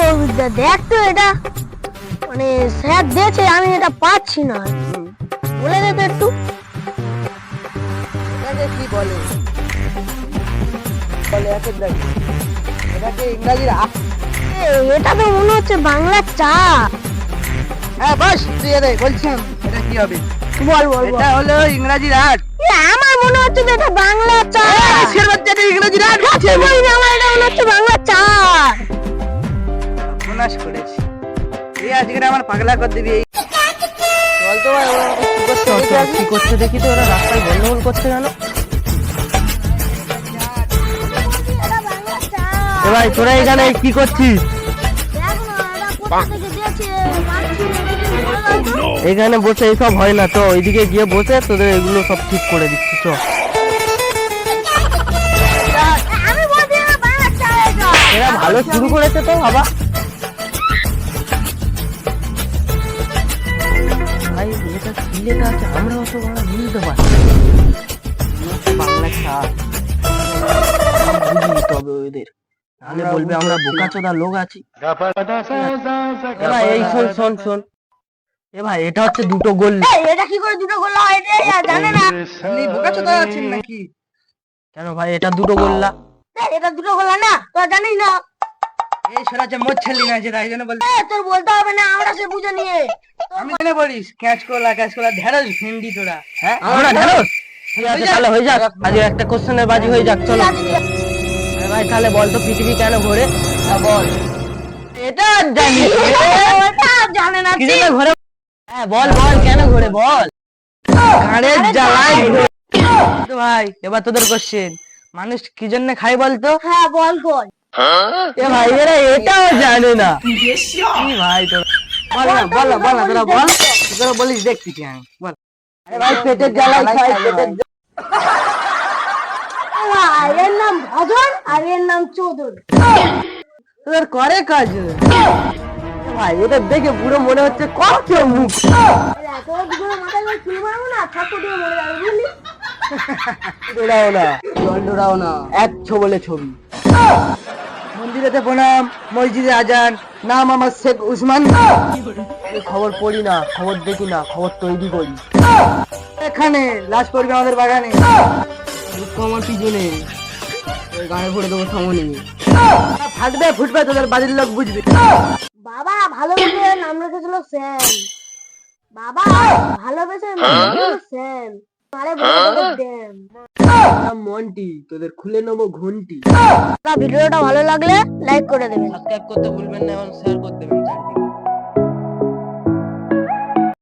দেখ তো এটা মানে স্যার দিয়েছে, আমি এটা পাচ্ছি না, বলে দে তো একটু। এটাকে কি বলে? বলে এটাকে ইংরাজির এটা তো মনে হচ্ছে বাংলা চা। হ্যাঁ বাস তুই রে বলছিলাম এটা কি হবে? বল বল বল। এটা হলো ইংরাজির আট। আমার মনে হচ্ছে যে এটা বাংলা চা। শের বাচ্চাটা ইংরাজির আট আছে বই না, আমার এটা মনে হচ্ছে বাংলা চা। প্রনাশ করেছি এই আজকে আমার পাগলা করে দিবি। চল তো ভাই ওরা কি করছে দেখি তো, ওরা রাস্তায় গন্ডগোল করছে কেন? এটা বাংলা চা। এ ভাই তোরা এখানে কি করছিস? দেখ না এটা কোথা থেকে দিয়েছে, পাচ্ছি না, কিছু বলে দাও তো। এখানে বসে এইসব হয় না, তো ওইদিকে গিয়ে বসে তোদের এগুলো সব ঠিক করে দিচ্ছি। চ আমি বলছি এটা বাংলা চা। এটা এরা ভালো শুরু করেছে তো বাবা। ভাই এটা কি লেখা আছে আমরাও তো বাংলা বুঝতে পারছি বাংলা চা। বুঝিয়ে তবে ওদের তাহলে বলবে আমরা বোকাচোদা লোক আছি। এ ভাই এই শোন শোন শোন, এ ভাই এটা হচ্ছে দুটো গোল। এই, এটা কি করে দুটো গোল্লা হয় এটা জানে না। আপনি বোকাচোদা আছেন নাকি? কেন ভাই এটা দুটো গোল্লা? এই, এটা দুটো গোল্লা না, তোরা জানিস না। এই ছোড়া যে মোট ছেলি না যে তাই জন্য বল। তোর বলতে হবে না, আমরা সে বুঝে নিয়ে। আমি কেন বলিস ক্যাচ করলা ঢেঁড়স ভেন্ডি তোরা। হ্যাঁ আমরা ঢেঁড়স। ঠিক আছে তাহলে হয়ে যাক, আজকে একটা কোশ্চেনের বাজি হয়ে যাক। চলো আরে ভাই তাহলে বল তো পৃথিবী কেন ঘোরে? বল। এটা জানি ওটা জানে না কি জন্য ঘোরে? হ্যাঁ বল বল কেন ঘোরে বল। ঘাড়ের জ্বালায় ঘোরে। তো ভাই এবার তোদের কোশ্চেন, মানুষ কি জন্য খায় বলতো? হ্যাঁ বল বল। এ ভাই এরা এটাও জানে না। কি ভাই তোর বল না বল না বল না তোরা বল, তোরা বলিস দেখছি কি আমি বল। আরে ভাই পেটের জ্বালায় খাই পেটের আর এর নাম ভজন আর এর নাম চোদন। তোদের করে কাজ। ভাই এটা দেখে পুরো মনে হচ্ছে কত মুখ। তোর দুটো মাথায় করে চুল মারবো না, ছাত্র দিয়ে মরে যাবে বুঝলি। ডোরাও না জল ডোরাও না, এক বলে ছবি। মন্দিরেতে প্রণাম, মসজিদে আজান, নাম আমার শেখ উসমান। আমি খবর পড়ি না, খবর দেখি না, খবর তৈরি করি। এখানে লাশ পড়বে আমাদের বাগানে, দুঃখ আমার পিছনে, ওই গানে ভরে দেবো সমনে। ফাটবে ফুটবে তোদের বাড়ির লোক বুঝবে। বাবা ভালোবেসে নাম রেখেছিল শ্যাম। বাবা ভালোবেসে নাম রেখেছিল শ্যাম। আরে বলে দেবো ড্যাম। মন্টি তোদের খুলে নেবো ঘন্টি। ভিডিওটা ভালো লাগলে লাইক করে দেবেন। সাবস্ক্রাইব করতে ভুলবেন না এবং শেয়ার করতে দেবেন।